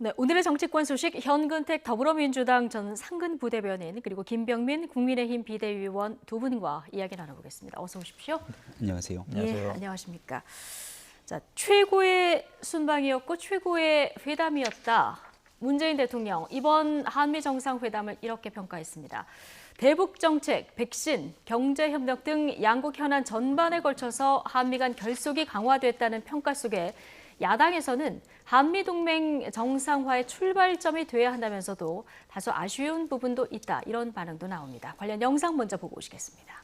네, 오늘의 정치권 소식 현근택 더불어민주당 전 상근 부대변인 그리고 김병민 국민의힘 비대위원 두 분과 이야기 나눠보겠습니다. 어서 오십시오. 안녕하세요. 예, 안녕하십니까. 자, 최고의 순방이었고 최고의 회담이었다. 문재인 대통령 이번 한미 정상회담을 이렇게 평가했습니다. 대북 정책, 백신, 경제 협력 등 양국 현안 전반에 걸쳐서 한미 간 결속이 강화됐다는 평가 속에 야당에서는 한미동맹 정상화의 출발점이 돼야 한다면서도 다소 아쉬운 부분도 있다. 이런 반응도 나옵니다. 관련 영상 먼저 보고 오시겠습니다.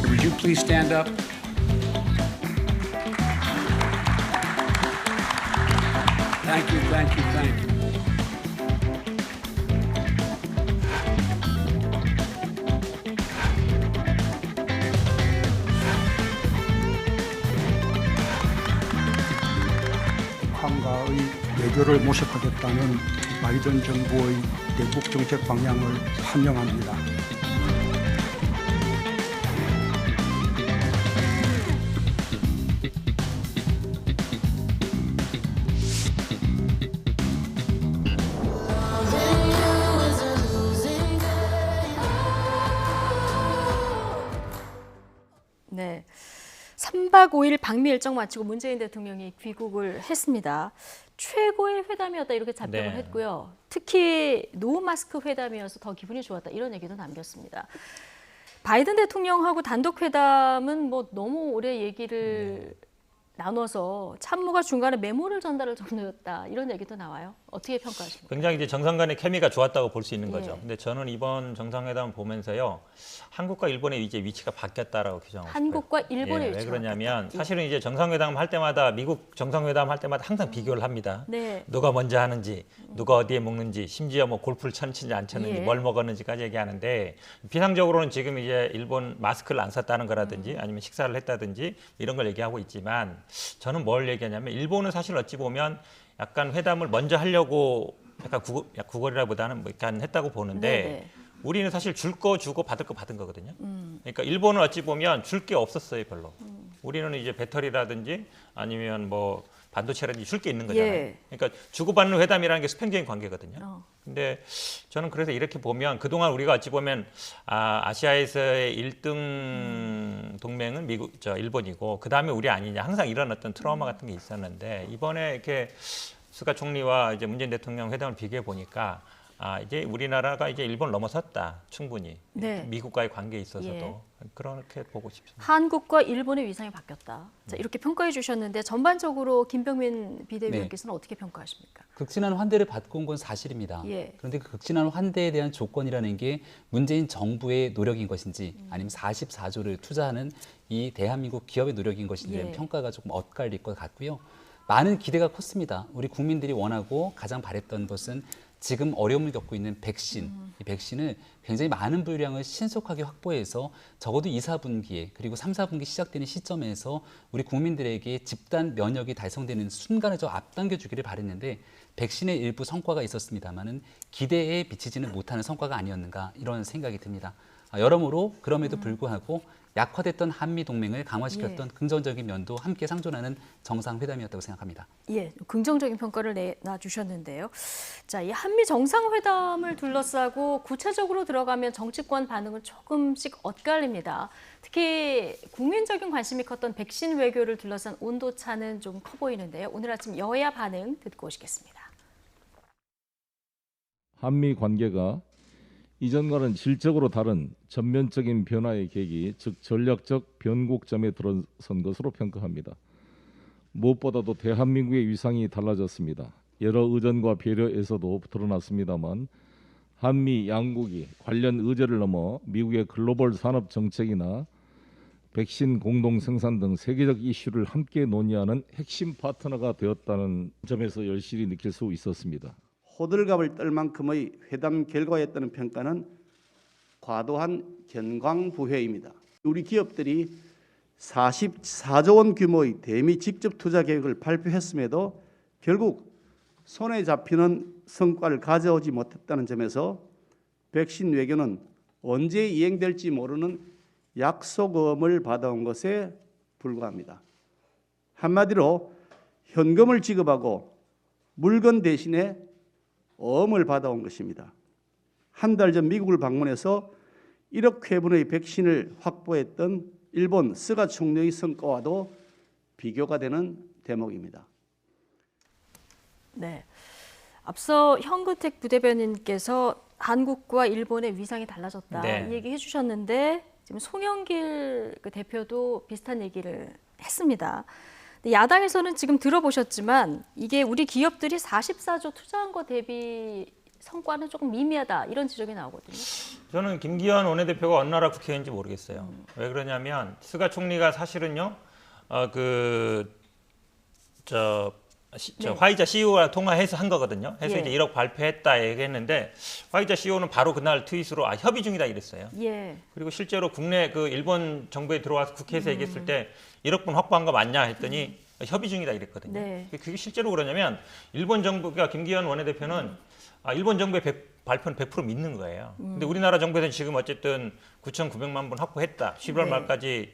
Would you please stand up? Thank you, thank you, thank you. 북한과의 외교를 모색하겠다는 바이든 정부의 대북 정책 방향을 환영합니다. 네, 3박 5일 방미 일정 마치고 문재인 대통령이 귀국을 했습니다. 최고의 회담이었다 이렇게 답변을 했고요. 특히 노 마스크 회담이어서 더 기분이 좋았다 이런 얘기도 남겼습니다. 바이든 대통령하고 단독 회담은 뭐 너무 오래 얘기를 나눠서 참모가 중간에 메모를 전달할 정도였다 이런 얘기도 나와요. 어떻게 평가하십니까? 굉장히 이제 정상 간의 케미가 좋았다고 볼 수 있는 거죠. 예. 근데 저는 이번 정상회담을 보면서요, 한국과 일본의 이제 위치가 바뀌었다라고 규정하고 싶어요. 한국과 일본의 예, 왜 위치가 그러냐면 바뀌었다. 사실은 이제 정상회담 할 때마다 미국 정상회담 할 때마다 항상 비교를 합니다. 네. 누가 먼저 하는지, 누가 어디에 먹는지, 심지어 뭐 골프를 쳤는지 안 쳤는지, 예. 뭘 먹었는지까지 얘기하는데 비상적으로는 지금 이제 일본 마스크를 안 썼다는 거라든지 아니면 식사를 했다든지 이런 걸 얘기하고 있지만 저는 뭘 얘기하냐면 일본은 사실 어찌 보면 약간 회담을 먼저 하려고 약간 구걸이라보다는 뭐 약간 했다고 보는데 네네. 우리는 사실 줄 거 주고 받을 거 받은 거거든요. 그러니까 일본은 어찌 보면 줄 게 없었어요, 별로. 우리는 이제 배터리라든지 아니면 뭐 반도체라든지 줄 게 있는 거잖아요. 예. 그러니까 주고받는 회담이라는 게 수평적인 관계거든요. 어. 근데 저는 그래서 이렇게 보면 그동안 우리가 어찌 보면 아시아에서의 1등 동맹은 일본이고 그다음에 우리 아니냐. 항상 이런 어떤 트라우마 같은 게 있었는데 이번에 이렇게 스가 총리와 이제 문재인 대통령 회담을 비교해 보니까 이제 우리나라가 이제 일본을 넘어섰다. 충분히. 네. 미국과의 관계에 있어서도 예. 그렇게 보고 싶습니다. 한국과 일본의 위상이 바뀌었다. 자, 이렇게 평가해 주셨는데 전반적으로 김병민 비대위원께서는 어떻게 평가하십니까? 극진한 환대를 받고 온 건 사실입니다. 예. 그런데 그 극진한 환대에 대한 조건이라는 게 문재인 정부의 노력인 것인지 아니면 44조를 투자하는 이 대한민국 기업의 노력인 것인지에 대한 예. 평가가 조금 엇갈릴 것 같고요. 많은 기대가 컸습니다. 우리 국민들이 원하고 가장 바랬던 것은 지금 어려움을 겪고 있는 백신, 이 백신을 굉장히 많은 분량을 신속하게 확보해서 적어도 2, 4분기에 그리고 3, 4분기 시작되는 시점에서 우리 국민들에게 집단 면역이 달성되는 순간을 좀 앞당겨 주기를 바랬는데 백신의 일부 성과가 있었습니다만은 기대에 미치지는 못하는 성과가 아니었는가 이런 생각이 듭니다. 여러모로 그럼에도 불구하고 약화됐던 한미 동맹을 강화시켰던 예. 긍정적인 면도 함께 상존하는 정상회담이었다고 생각합니다. 예, 긍정적인 평가를 내놔주셨는데요. 자, 이 한미 정상회담을 둘러싸고 구체적으로 들어가면 정치권 반응은 조금씩 엇갈립니다. 특히 국민적인 관심이 컸던 백신 외교를 둘러싼 온도차는 좀 커 보이는데요. 오늘 아침 여야 반응 듣고 오시겠습니다. 한미 관계가 이전과는 질적으로 다른 전면적인 변화의 계기, 즉 전략적 변곡점에 들어선 것으로 평가합니다. 무엇보다도 대한민국의 위상이 달라졌습니다. 여러 의전과 배려에서도 드러났습니다만 한미 양국이 관련 의제를 넘어 미국의 글로벌 산업 정책이나 백신 공동 생산 등 세계적 이슈를 함께 논의하는 핵심 파트너가 되었다는 점에서 열실히 느낄 수 있었습니다. 호들갑을 떨 만큼의 회담 결과였다는 평가는 과도한 견광부회입니다. 우리 기업들이 44조 원 규모의 대미 직접 투자 계획을 발표했음에도 결국 손에 잡히는 성과를 가져오지 못했다는 점에서 백신 외교는 언제 이행될지 모르는 약속음을 받아온 것에 불과합니다. 한마디로 현금을 지급하고 물건 대신에 어음을 받아온 것입니다. 한 달 전 미국을 방문해서 1억 회분의 백신을 확보했던 일본 스가 총리의 성과와도 비교가 되는 대목입니다. 네. 앞서 현근택 부대변인께서 한국과 일본의 위상이 달라졌다 네. 이 얘기 해주셨는데 지금 송영길 그 대표도 비슷한 얘기를 했습니다. 근데 야당에서는 지금 들어보셨지만 이게 우리 기업들이 44조 투자한 거 대비 성과는 조금 미미하다 이런 지적이 나오거든요. 저는 김기현 원내대표가 어느 나라 국회의원인지 모르겠어요. 왜 그러냐면 스가 총리가 사실은요, 네. 화이자 CEO와 통화해서 한 거거든요. 해서 예. 이제 1억 발표했다 얘기했는데 화이자 CEO는 바로 그날 트윗으로 협의 중이다 이랬어요. 예. 그리고 실제로 국내 그 일본 정부에 들어와서 국회에서 얘기했을 때 1억 분 확보한 거 맞냐 했더니 협의 중이다 이랬거든요. 네. 그게 실제로 그러냐면 일본 정부가 김기현 원내대표는 일본 정부의 발표는 100% 믿는 거예요. 근데 우리나라 정부에서는 지금 어쨌든 9,900만 분 확보했다. 11월 네. 말까지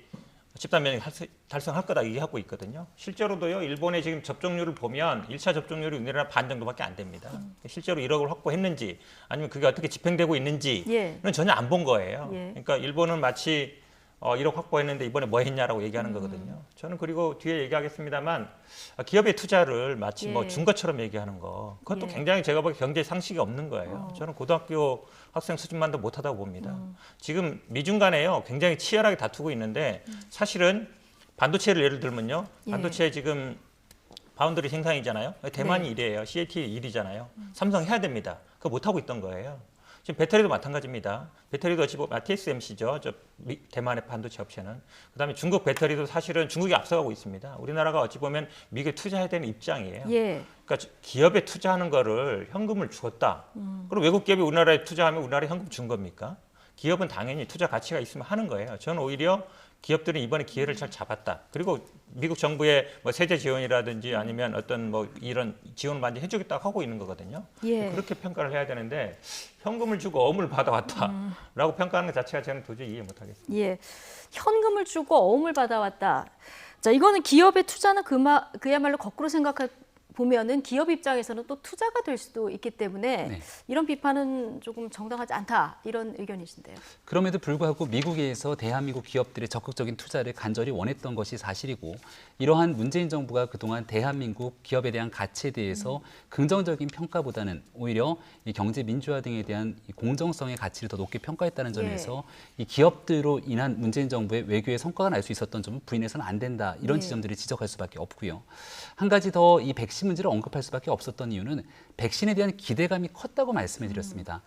집단 면역 달성할 거다 얘기하고 있거든요. 실제로도요. 일본의 지금 접종률을 보면 1차 접종률이 우리나라 반 정도밖에 안 됩니다. 실제로 1억을 확보했는지 아니면 그게 어떻게 집행되고 있는지는 예. 전혀 안 본 거예요. 예. 그러니까 일본은 마치 1억 확보했는데 이번에 뭐 했냐라고 얘기하는 거거든요. 저는 그리고 뒤에 얘기하겠습니다만 기업의 투자를 마치 뭐 예. 준 것처럼 얘기하는 거 그것도 예. 굉장히 제가 보기에 경제 상식이 없는 거예요. 저는 고등학교 학생 수준만도 못하다고 봅니다. 지금 미중 간에요 굉장히 치열하게 다투고 있는데 사실은 반도체를 예를 들면요. 예. 반도체 지금 바운더리 생산이잖아요. 대만이 네. 1위예요. CAT 1위잖아요. 삼성 해야 됩니다. 그거 못하고 있던 거예요. 지금 배터리도 마찬가지입니다. 배터리도 어찌 보면 TSMC죠. 대만의 반도체 업체는. 그다음에 중국 배터리도 사실은 중국이 앞서가고 있습니다. 우리나라가 어찌 보면 미국에 투자해야 되는 입장이에요. 예. 그러니까 기업에 투자하는 거를 현금을 주었다. 그럼 외국 기업이 우리나라에 투자하면 우리나라에 현금 준 겁니까? 기업은 당연히 투자 가치가 있으면 하는 거예요. 저는 오히려 기업들은 이번에 기회를 잘 잡았다. 그리고 미국 정부의 뭐 세제 지원이라든지 아니면 어떤 뭐 이런 지원을 많이 해주겠다고 하고 있는 거거든요. 예. 그렇게 평가를 해야 되는데 현금을 주고 어음을 받아왔다라고 평가하는 것 자체가 저는 도저히 이해 못하겠습니다. 예. 현금을 주고 어음을 받아왔다. 자, 이거는 기업의 투자는 그야말로 거꾸로 생각해 보면은 기업 입장에서는 또 투자가 될 수도 있기 때문에 네. 이런 비판은 조금 정당하지 않다 이런 의견이신데요. 그럼에도 불구하고 미국에서 대한민국 기업들의 적극적인 투자를 간절히 원했던 것이 사실이고 이러한 문재인 정부가 그동안 대한민국 기업에 대한 가치에 대해서 긍정적인 평가보다는 오히려 이 경제 민주화 등에 대한 이 공정성의 가치를 더 높게 평가했다는 점에서 이 기업들로 인한 문재인 정부의 외교의 성과가 날 수 있었던 점은 부인해서는 안 된다. 이런 예. 지점들을 지적할 수밖에 없고요. 한 가지 더 이 백신 문제를 언급할 수밖에 없었던 이유는 백신에 대한 기대감이 컸다고 말씀을 드렸습니다.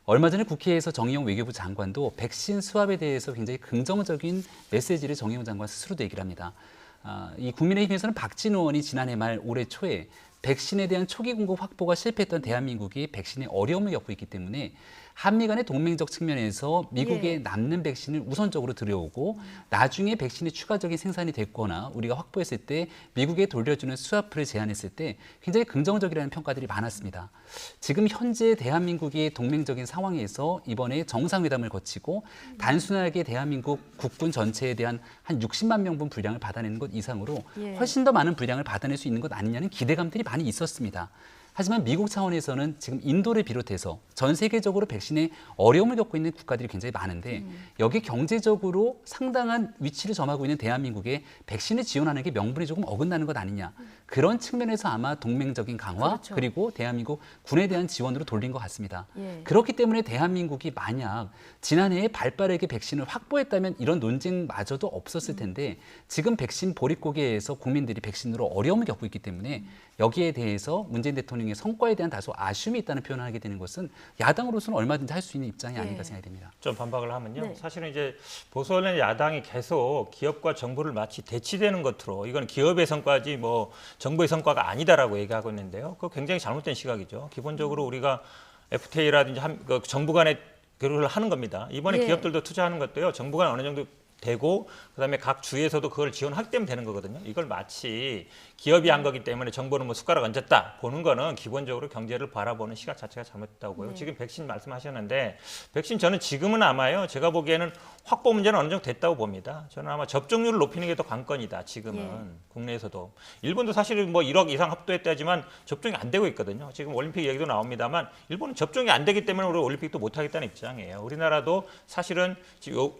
얼마 전에 국회에서 정의용 외교부 장관도 백신 수합에 대해서 굉장히 긍정적인 메시지를 정의용 장관 스스로도 얘기를 합니다. 이 국민의힘에서는 박진 의원이 지난해 말 올해 초에 백신에 대한 초기 공급 확보가 실패했던 대한민국이 백신에 어려움을 겪고 있기 때문에 한미 간의 동맹적 측면에서 미국에 예. 남는 백신을 우선적으로 들여오고 나중에 백신이 추가적인 생산이 됐거나 우리가 확보했을 때 미국에 돌려주는 수화풀을 제안했을 때 굉장히 긍정적이라는 평가들이 많았습니다. 지금 현재 대한민국이 동맹적인 상황에서 이번에 정상회담을 거치고 단순하게 대한민국 국군 전체에 대한 한 60만 명분 분량을 받아내는 것 이상으로 예. 훨씬 더 많은 분량을 받아낼 수 있는 것 아니냐는 기대감들이 많이 있었습니다. 하지만 미국 차원에서는 지금 인도를 비롯해서 전 세계적으로 백신에 어려움을 겪고 있는 국가들이 굉장히 많은데 여기 경제적으로 상당한 위치를 점하고 있는 대한민국에 백신을 지원하는 게 명분이 조금 어긋나는 것 아니냐. 그런 측면에서 아마 동맹적인 강화 그렇죠. 그리고 대한민국 군에 대한 지원으로 돌린 것 같습니다. 예. 그렇기 때문에 대한민국이 만약 지난해에 발빠르게 백신을 확보했다면 이런 논쟁마저도 없었을 텐데 지금 백신 보릿고개에서 국민들이 백신으로 어려움을 겪고 있기 때문에 여기에 대해서 문재인 대통령 대통령의 성과에 대한 다소 아쉬움이 있다는 표현을 하게 되는 것은 야당으로서는 얼마든지 할 수 있는 입장이 예. 아닌가 생각이 됩니다. 좀 반박을 하면요. 네. 사실은 이제 보수는 야당이 계속 기업과 정부를 마치 대치되는 것으로 이건 기업의 성과지 뭐 정부의 성과가 아니다라고 얘기하고 있는데요. 그거 굉장히 잘못된 시각이죠. 기본적으로 우리가 FTA라든지 정부 간의 교류를 하는 겁니다. 이번에 예. 기업들도 투자하는 것도요. 정부 간 어느 정도 되고 그다음에 각 주에서도 그걸 지원하기 때문에 되는 거거든요. 이걸 마치 기업이 한 거기 때문에 정부는 뭐 숟가락 얹었다 보는 거는 기본적으로 경제를 바라보는 시각 자체가 잘못됐다고요. 네. 지금 백신 말씀하셨는데 백신 저는 지금은 아마요. 제가 보기에는 확보 문제는 어느 정도 됐다고 봅니다. 저는 아마 접종률을 높이는 게 더 관건이다. 지금은 예. 국내에서도 일본도 사실은 뭐 1억 이상 확보했다지만 접종이 안 되고 있거든요. 지금 올림픽 얘기도 나옵니다만 일본은 접종이 안 되기 때문에 우리 올림픽도 못 하겠다는 입장이에요. 우리나라도 사실은 지금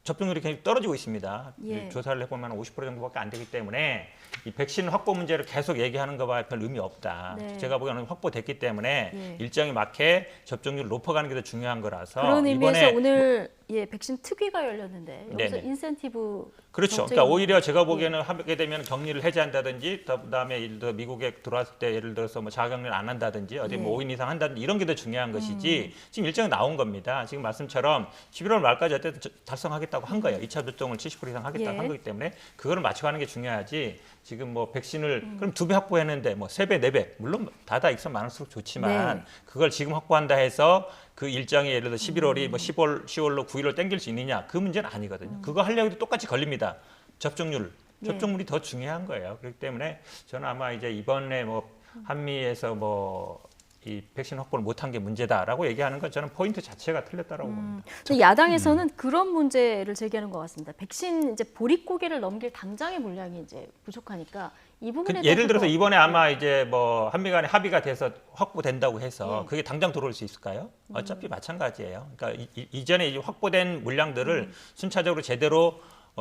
접종률이 굉장히 떨어지고 있습니다. 예. 조사를 해보면 50% 정도밖에 안 되기 때문에 이 백신 확보 문제를 계속 얘기하는 거와 별 의미 없다. 네. 제가 보기에는 확보됐기 때문에 예. 일정에 맞게 접종률을 높여가는 게 더 중요한 거라서 그런 의미에서 이번에 오늘 백신 특위가 열렸는데 여기서 네네. 인센티브 그렇죠. 정책이 그러니까 오히려 제가 보기에는 하게 되면 격리를 해제한다든지 그다음에 예를 들어 미국에 들어왔을 때 예를 들어서 뭐 자가격리를 안 한다든지 어디 뭐 예. 5인 이상 한다든지 이런 게 더 중요한 것이지 지금 일정이 나온 겁니다. 지금 말씀처럼 11월 말까지 어쨌든 달성하겠다고 한 거예요. 2차 접종을 70% 이상 하겠다고 예. 한 거기 때문에 그거를 맞춰가는 게 중요하지. 지금 뭐 백신을 그럼 2배 확보했는데 뭐 3배, 4배 물론 다다 있으면 많을수록 좋지만 네. 그걸 지금 확보한다 해서 그 일정이 예를 들어 11월이 뭐 10월로 9일로 땡길 수 있느냐 그 문제는 아니거든요. 그거 하려고 해도 똑같이 걸립니다. 접종률. 예. 접종률이 더 중요한 거예요. 그렇기 때문에 저는 아마 이제 이번에 뭐 한미에서 뭐 이 백신 확보를 못한 게 문제다라고 얘기하는 건 저는 포인트 자체가 틀렸다라고 봅니다. 근데 야당에서는 그런 문제를 제기하는 것 같습니다. 백신 이제 보릿고개를 넘길 당장의 물량이 이제 부족하니까 이 부분에 예를 들어서 대해서도 이번에 아마 이제 뭐 한미 간에 합의가 돼서 확보된다고 해서 예. 그게 당장 들어올 수 있을까요? 어차피 마찬가지예요. 그러니까 이전에 이제 확보된 물량들을 순차적으로 제대로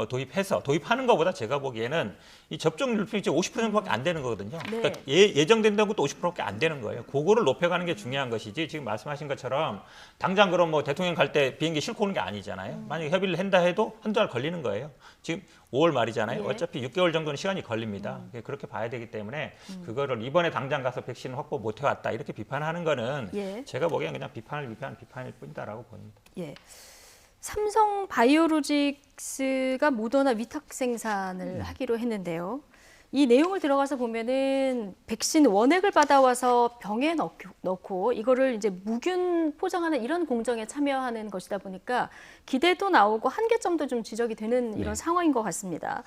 도입하는 것보다 제가 보기에는 이 접종률 이제 50%밖에 안 되는 거거든요. 네. 그러니까 예정된 것도 50%밖에 안 되는 거예요. 그거를 높여가는 게 중요한 것이지 지금 말씀하신 것처럼 당장 그럼 뭐 대통령 갈 때 비행기 싣고 오는 게 아니잖아요. 만약에 협의를 한다 해도 한두 달 걸리는 거예요. 지금 5월 말이잖아요. 예. 어차피 6개월 정도는 시간이 걸립니다. 그렇게 봐야 되기 때문에 그거를 이번에 당장 가서 백신 확보 못 해왔다 이렇게 비판하는 거는 예. 제가 보기엔 그냥 비판을 위한 비판일 뿐이다라고 봅니다. 예. 삼성 바이오로직스가 모더나 위탁 생산을 하기로 했는데요. 이 내용을 들어가서 보면은 백신 원액을 받아와서 병에 넣고 이거를 이제 무균 포장하는 이런 공정에 참여하는 것이다 보니까 기대도 나오고 한계점도 좀 지적이 되는 이런 상황인 것 같습니다.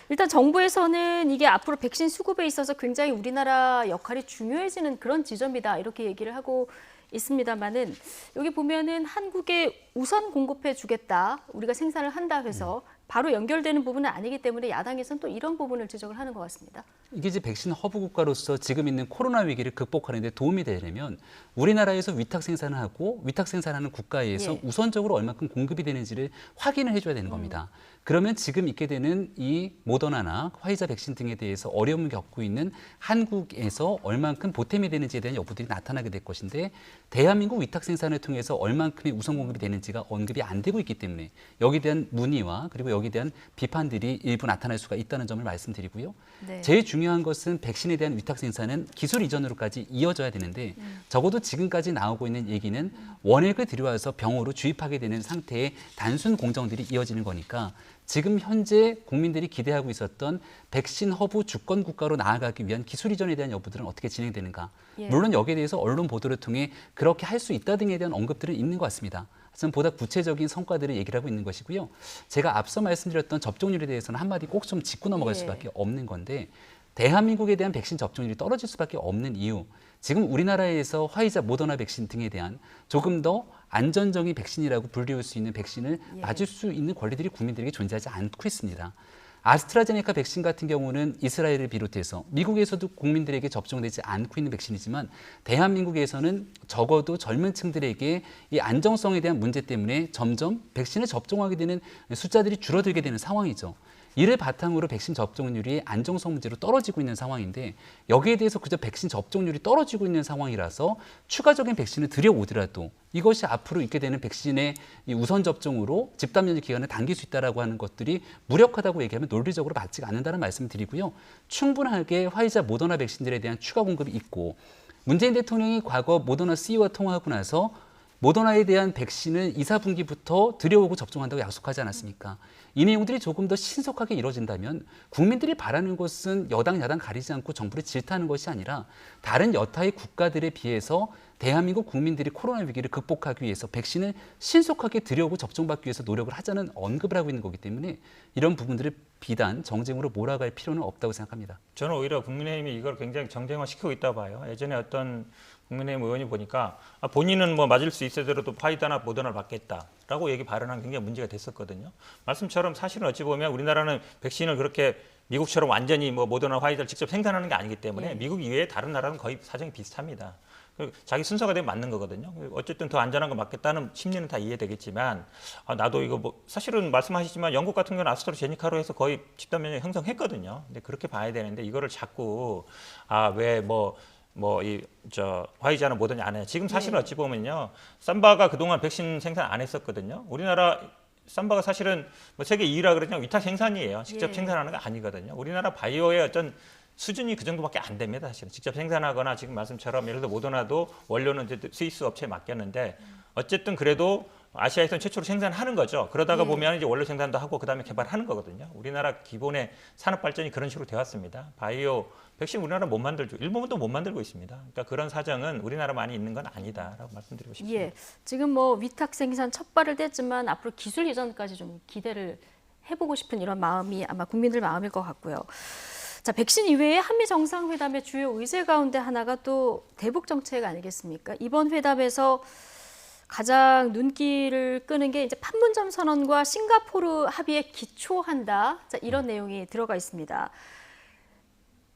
일단 정부에서는 이게 앞으로 백신 수급에 있어서 굉장히 우리나라 역할이 중요해지는 그런 지점이다 이렇게 얘기를 하고 있습니다만은 여기 보면은 한국에 우선 공급해 주겠다, 우리가 생산을 한다 해서 바로 연결되는 부분은 아니기 때문에 야당에서는 또 이런 부분을 지적을 하는 것 같습니다. 이게 이제 백신 허브 국가로서 지금 있는 코로나 위기를 극복하는 데 도움이 되려면 우리나라에서 위탁 생산을 하고 위탁 생산하는 국가에서 예. 우선적으로 얼마큼 공급이 되는지를 확인을 해줘야 되는 겁니다. 그러면 지금 있게 되는 이 모더나나 화이자 백신 등에 대해서 어려움을 겪고 있는 한국에서 얼만큼 보탬이 되는지에 대한 여부들이 나타나게 될 것인데 대한민국 위탁 생산을 통해서 얼만큼의 우선 공급이 되는지가 언급이 안 되고 있기 때문에 여기에 대한 문의와 그리고 여기에 대한 비판들이 일부 나타날 수가 있다는 점을 말씀드리고요. 네. 제일 중요한 것은 백신에 대한 위탁 생산은 기술 이전으로까지 이어져야 되는데 적어도 지금까지 나오고 있는 얘기는 원액을 들여와서 병으로 주입하게 되는 상태의 단순 공정들이 이어지는 거니까 지금 현재 국민들이 기대하고 있었던 백신 허브 주권 국가로 나아가기 위한 기술 이전에 대한 여부들은 어떻게 진행되는가. 예. 물론 여기에 대해서 언론 보도를 통해 그렇게 할 수 있다 등에 대한 언급들은 있는 것 같습니다. 하지만 보다 구체적인 성과들을 얘기를 하고 있는 것이고요. 제가 앞서 말씀드렸던 접종률에 대해서는 한마디 꼭 좀 짚고 넘어갈 예. 수밖에 없는 건데 대한민국에 대한 백신 접종률이 떨어질 수밖에 없는 이유. 지금 우리나라에서 화이자, 모더나 백신 등에 대한 조금 더 안전적인 백신이라고 불리울 수 있는 백신을 예. 맞을 수 있는 권리들이 국민들에게 존재하지 않고 있습니다. 아스트라제네카 백신 같은 경우는 이스라엘을 비롯해서 미국에서도 국민들에게 접종되지 않고 있는 백신이지만 대한민국에서는 적어도 젊은 층들에게 이 안정성에 대한 문제 때문에 점점 백신을 접종하게 되는 숫자들이 줄어들게 되는 상황이죠. 이를 바탕으로 백신 접종률이 안정성 문제로 떨어지고 있는 상황인데 여기에 대해서 그저 백신 접종률이 떨어지고 있는 상황이라서 추가적인 백신을 들여오더라도 이것이 앞으로 있게 되는 백신의 이 우선 접종으로 집단 면역 기간을 당길 수 있다라고 하는 것들이 무력하다고 얘기하면 논리적으로 맞지가 않는다는 말씀을 드리고요. 충분하게 화이자, 모더나 백신들에 대한 추가 공급이 있고 문재인 대통령이 과거 모더나 CEO와 통화하고 나서 모더나에 대한 백신을 2, 4분기부터 들여오고 접종한다고 약속하지 않았습니까? 이 내용들이 조금 더 신속하게 이루어진다면 국민들이 바라는 것은 여당, 야당 가리지 않고 정부를 질타하는 것이 아니라 다른 여타의 국가들에 비해서 대한민국 국민들이 코로나 위기를 극복하기 위해서 백신을 신속하게 들여오고 접종받기 위해서 노력을 하자는 언급을 하고 있는 거기 때문에 이런 부분들을 비단 정쟁으로 몰아갈 필요는 없다고 생각합니다. 저는 오히려 국민의힘이 이걸 굉장히 정쟁화시키고 있다 봐요. 예전에 어떤 국민의힘 의원이 보니까 본인은 뭐 맞을 수 있어더라도 화이자나 모더나를 받겠다라고 발언한 굉장히 문제가 됐었거든요. 말씀처럼 사실은 어찌 보면 우리나라는 백신을 그렇게 미국처럼 완전히 뭐 모더나 화이자를 직접 생산하는 게 아니기 때문에 미국 이외에 다른 나라는 거의 사정이 비슷합니다. 자기 순서가 되면 맞는 거거든요. 어쨌든 더 안전한 거 맞겠다는 심리는 다 이해되겠지만 나도 이거 뭐 사실은 말씀하시지만 영국 같은 경우는 아스트라제네카로 해서 거의 집단 면역 형성했거든요. 근데 그렇게 봐야 되는데 이거를 자꾸 왜 화이자나 뭐든지 안 해요. 지금 사실은 어찌 보면요, 삼바가 그동안 백신 생산 안 했었거든요. 우리나라 삼바가 사실은 뭐 세계 2위라 그러냐 위탁 생산이에요. 직접 생산하는 거 아니거든요. 우리나라 바이오의 어떤 수준이 그 정도밖에 안 됩니다. 사실은 직접 생산하거나 지금 말씀처럼 예를 들어 모더나도 원료는 이제 스위스 업체에 맡겼는데 어쨌든 그래도 아시아에서는 최초로 생산하는 거죠. 그러다가 보면 이제 원료 생산도 하고 그다음에 개발하는 거거든요. 우리나라 기본의 산업 발전이 그런 식으로 되었습니다. 바이오 백신 우리나라 못 만들죠. 일본도 못 만들고 있습니다. 그러니까 그런 사정은 우리나라만이 있는 건 아니다라고 말씀드리고 싶습니다. 예, 지금 뭐 위탁 생산 첫 발을 뗐지만 앞으로 기술 이전까지 좀 기대를 해보고 싶은 이런 마음이 아마 국민들 마음일 것 같고요. 자, 백신 이외에 한미 정상회담의 주요 의제 가운데 하나가 또 대북 정책 아니겠습니까? 이번 회담에서 가장 눈길을 끄는 게 이제 판문점 선언과 싱가포르 합의에 기초한다. 자, 이런 내용이 들어가 있습니다.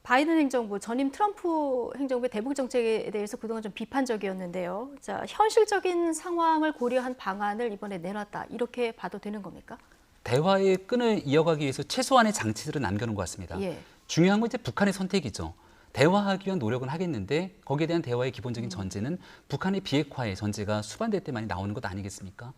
바이든 행정부, 전임 트럼프 행정부의 대북 정책에 대해서 그동안 좀 비판적이었는데요. 자, 현실적인 상황을 고려한 방안을 이번에 내놨다. 이렇게 봐도 되는 겁니까? 대화의 끈을 이어가기 위해서 최소한의 장치들을 남겨놓은 것 같습니다. 예. 중요한 건 이제 북한의 선택이죠. 대화하기 위한 노력은 하겠는데 거기에 대한 대화의 기본적인 전제는 북한의 비핵화의 전제가 수반될 때 많이 나오는 것 아니겠습니까?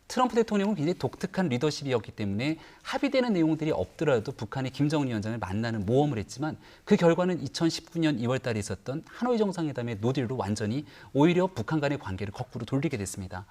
트럼프 대통령은 굉장히 독특한 리더십이었기 때문에 합의되는 내용들이 없더라도 북한이 김정은 위원장을 만나는 모험을 했지만 그 결과는 2019년 2월 달에 있었던 하노이 정상회담의 노딜로 완전히 오히려 북한 간의 관계를 거꾸로 돌리게 됐습니다.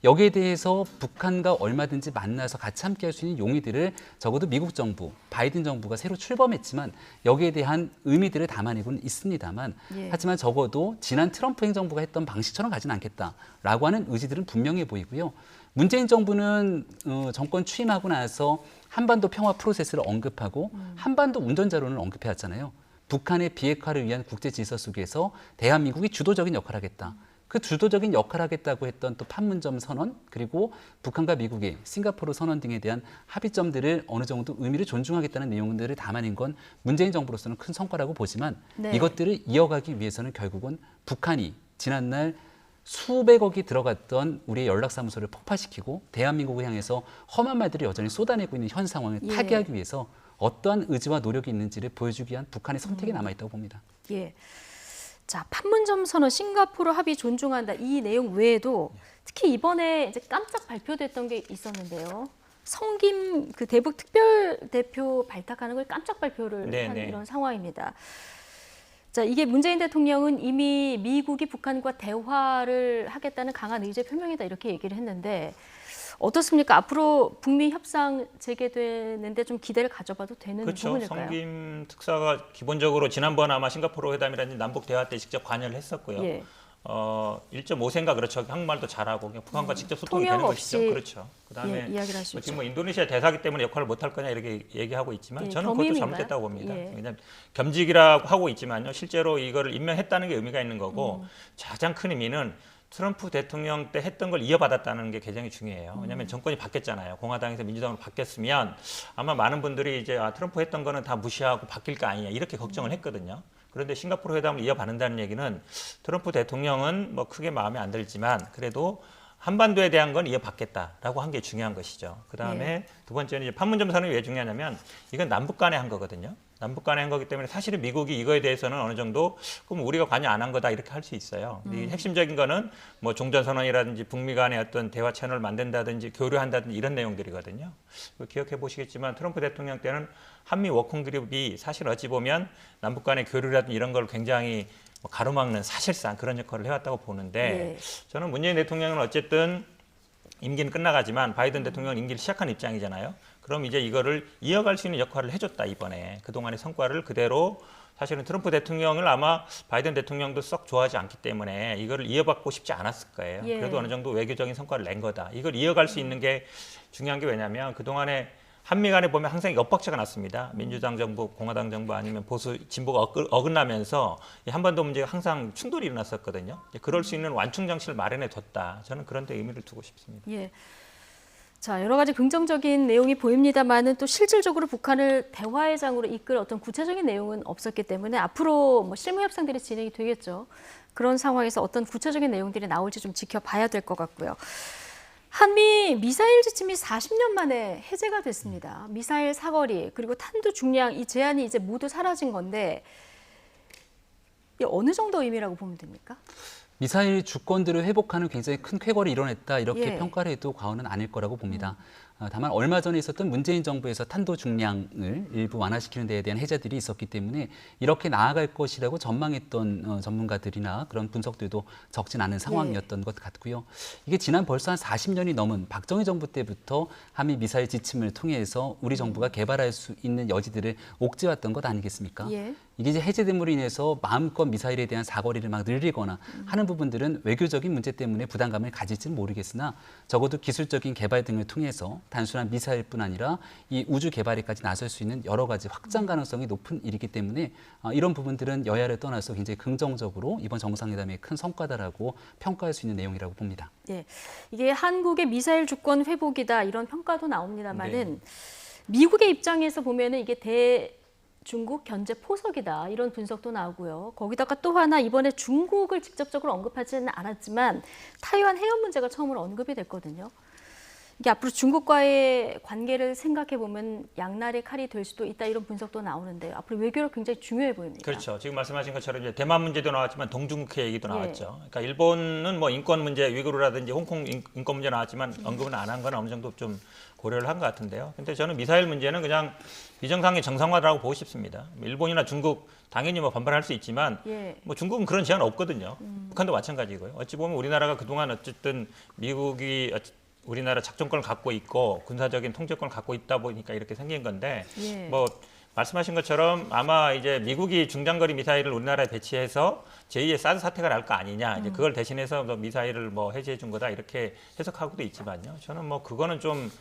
여기에 대해서 북한과 얼마든지 만나서 같이 함께할 수 있는 용의들을 적어도 미국 정부, 바이든 정부가 새로 출범했지만 여기에 대한 의미들을 담아내고는 있습니다만 하지만 적어도 지난 트럼프 행정부가 했던 방식처럼 가지는 않겠다라고 하는 의지들은 분명해 보이고요. 문재인 정부는 정권 취임하고 나서 한반도 평화 프로세스를 언급하고 한반도 운전자론을 언급해왔잖아요. 북한의 비핵화를 위한 국제 질서 속에서 대한민국이 주도적인 역할을 하겠다. 그 주도적인 역할을 하겠다고 했던 또 판문점 선언 그리고 북한과 미국의 싱가포르 선언 등에 대한 합의점들을 어느 정도 의미를 존중하겠다는 내용들을 담아낸 건 문재인 정부로서는 큰 성과라고 보지만 이것들을 이어가기 위해서는 결국은 북한이 지난날 수백억이 들어갔던 우리의 연락사무소를 폭파시키고 대한민국을 향해서 험한 말들을 여전히 쏟아내고 있는 현 상황을 타개하기 위해서 어떠한 의지와 노력이 있는지를 보여주기 위한 북한의 선택이 남아있다고 봅니다. 예. 자, 판문점 선언, 싱가포르 합의 존중한다. 이 내용 외에도 특히 이번에 이제 깜짝 발표됐던 게 있었는데요. 성김 그 대북 특별 대표 발탁하는 걸 깜짝 발표를 한 이런 상황입니다. 자, 이게 문재인 대통령은 이미 미국이 북한과 대화를 하겠다는 강한 의제 표명이다 이렇게 얘기를 했는데 어떻습니까? 앞으로 북미 협상 재개되는데 좀 기대를 가져봐도 되는 부분일까요? 성김 특사가 기본적으로 지난번 아마 싱가포르 회담이라든지 남북 대화 때 직접 관여를 했었고요. 1.5세인가 그렇죠. 한국말도 잘하고 그냥 북한과 직접 소통이 되는 것이죠. 그렇죠. 그다음에 이야기를 할 수 있죠. 지금 뭐 인도네시아 대사기 때문에 역할을 못할 거냐 이렇게 얘기하고 있지만 저는 그것도 잘못됐다고 봅니다. 왜냐하면 겸직이라고 하고 있지만요. 실제로 이거를 임명했다는 게 의미가 있는 거고 가장 큰 의미는 트럼프 대통령 때 했던 걸 이어받았다는 게 굉장히 중요해요. 왜냐하면 정권이 바뀌었잖아요. 공화당에서 민주당으로 바뀌었으면 아마 많은 분들이 이제 트럼프 했던 거는 다 무시하고 바뀔 거 아니냐 이렇게 걱정을 했거든요. 그런데 싱가포르 회담을 이어받는다는 얘기는 트럼프 대통령은 뭐 크게 마음에 안 들지만 그래도 한반도에 대한 건 이어받겠다라고 한 게 중요한 것이죠. 그다음에 두 번째는 이제 판문점 선언이 왜 중요하냐면 이건 남북 간에 한 거거든요. 남북 간에 한 거기 때문에 사실은 미국이 이거에 대해서는 어느 정도 그럼 우리가 관여 안 한 거다 이렇게 할 수 있어요. 이 핵심적인 거는 뭐 종전선언이라든지 북미 간의 어떤 대화 채널을 만든다든지 교류한다든지 이런 내용들이거든요. 기억해 보시겠지만 트럼프 대통령 때는 한미 워킹 그룹이 사실 어찌 보면 남북 간의 교류라든지 이런 걸 굉장히 뭐 가로막는 사실상 그런 역할을 해왔다고 보는데 예. 저는 문재인 대통령은 어쨌든 임기는 끝나가지만 바이든 대통령은 임기를 시작한 입장이잖아요. 그럼 이제 이거를 이어갈 수 있는 역할을 해줬다 이번에 그동안의 성과를 그대로 사실은 트럼프 대통령을 아마 바이든 대통령도 썩 좋아하지 않기 때문에 이거를 이어받고 싶지 않았을 거예요. 예. 그래도 어느 정도 외교적인 성과를 낸 거다. 이걸 이어갈 수 있는 게 중요한 게 왜냐하면 그동안에 한미 간에 보면 항상 엇박자가 났습니다. 민주당 정부, 공화당 정부 아니면 보수 진보가 어긋나면서 이 한반도 문제가 항상 충돌이 일어났었거든요. 그럴 수 있는 완충 장치를 마련해 뒀다. 저는 그런 데 의미를 두고 싶습니다. 예. 자, 여러 가지 긍정적인 내용이 보입니다만은 또 실질적으로 북한을 대화의 장으로 이끌 어떤 구체적인 내용은 없었기 때문에 앞으로 뭐 실무 협상들이 진행이 되겠죠. 그런 상황에서 어떤 구체적인 내용들이 나올지 좀 지켜봐야 될 것 같고요. 한미 미사일 지침이 40년 만에 해제가 됐습니다. 미사일 사거리 그리고 탄두 중량 이 제한이 이제 모두 사라진 건데 이게 어느 정도 의미라고 보면 됩니까? 미사일 주권들을 회복하는 굉장히 큰 쾌거를 이뤄냈다 이렇게 예. 평가를 해도 과언은 아닐 거라고 봅니다. 다만 얼마 전에 있었던 문재인 정부에서 탄도 중량을 일부 완화시키는 데에 대한 해제들이 있었기 때문에 이렇게 나아갈 것이라고 전망했던 전문가들이나 그런 분석들도 적진 않은 상황이었던 것 같고요. 이게 지난 벌써 한 40년이 넘은 박정희 정부 때부터 한미 미사일 지침을 통해서 우리 정부가 개발할 수 있는 여지들을 옥죄왔던 것 아니겠습니까? 예. 이게 이제 해제됨으로 인해서 마음껏 미사일에 대한 사거리를 막 늘리거나 하는 부분들은 외교적인 문제 때문에 부담감을 가질지는 모르겠으나 적어도 기술적인 개발 등을 통해서 단순한 미사일뿐 아니라 이 우주 개발에까지 나설 수 있는 여러 가지 확장 가능성이 높은 일이기 때문에 이런 부분들은 여야를 떠나서 굉장히 긍정적으로 이번 정상회담의 큰 성과다라고 평가할 수 있는 내용이라고 봅니다. 예. 이게 한국의 미사일 주권 회복이다 이런 평가도 나옵니다만은 미국의 입장에서 보면은 이게 중국 견제 포석이다 이런 분석도 나오고요. 거기다가 또 하나 이번에 중국을 직접적으로 언급하지는 않았지만 타이완 해협 문제가 처음으로 언급이 됐거든요. 이게 앞으로 중국과의 관계를 생각해 보면 양날의 칼이 될 수도 있다 이런 분석도 나오는데 앞으로 외교로 굉장히 중요해 보입니다. 그렇죠. 지금 말씀하신 것처럼 이제 대만 문제도 나왔지만 동중국해 얘기도 예. 나왔죠. 그러니까 일본은 뭐 인권 문제, 위구르라든지 홍콩 인권 문제 나왔지만 언급은 안 한 건 어느 정도 좀 고려를 한 것 같은데요. 근데 저는 미사일 문제는 그냥 비정상의 정상화라고 보고 싶습니다. 일본이나 중국 당연히 뭐 반발할 수 있지만 예. 뭐 중국은 그런 제한 없거든요. 북한도 마찬가지고요. 어찌 보면 우리나라가 그동안 어쨌든 미국이 우리나라 작전권을 갖고 있고 군사적인 통제권을 갖고 있다 보니까 이렇게 생긴 건데 예. 뭐 말씀하신 것처럼 아마 이제 미국이 중장거리 미사일을 우리나라에 배치해서 제2의 사드 사태가 날 거 아니냐 이제 그걸 대신해서 미사일을 뭐 해제해 준 거다 이렇게 해석하고도 있지만요. 저는 뭐 그거는 좀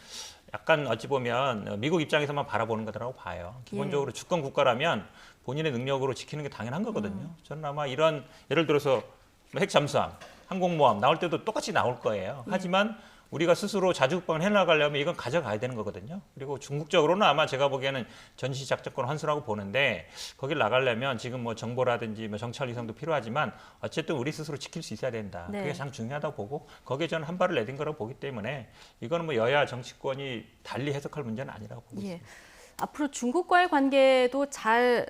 약간 어찌 보면 미국 입장에서만 바라보는 거라고 봐요. 기본적으로 주권 국가라면 본인의 능력으로 지키는 게 당연한 거거든요. 저는 아마 이런 예를 들어서 핵 잠수함, 항공모함 나올 때도 똑같이 나올 거예요. 하지만 우리가 스스로 자주국방을 해나가려면 이건 가져가야 되는 거거든요. 그리고 중국적으로는 아마 제가 보기에는 전시 작전권 환수라고 보는데 거길 나가려면 지금 뭐 정보라든지 뭐 정찰 위성도 필요하지만 어쨌든 우리 스스로 지킬 수 있어야 된다. 네. 그게 가장 중요하다고 보고 거기에 저는 한 발을 내딘 거라고 보기 때문에 이거는 뭐 여야 정치권이 달리 해석할 문제는 아니라고 보고 있습니다. 예. 앞으로 중국과의 관계도 잘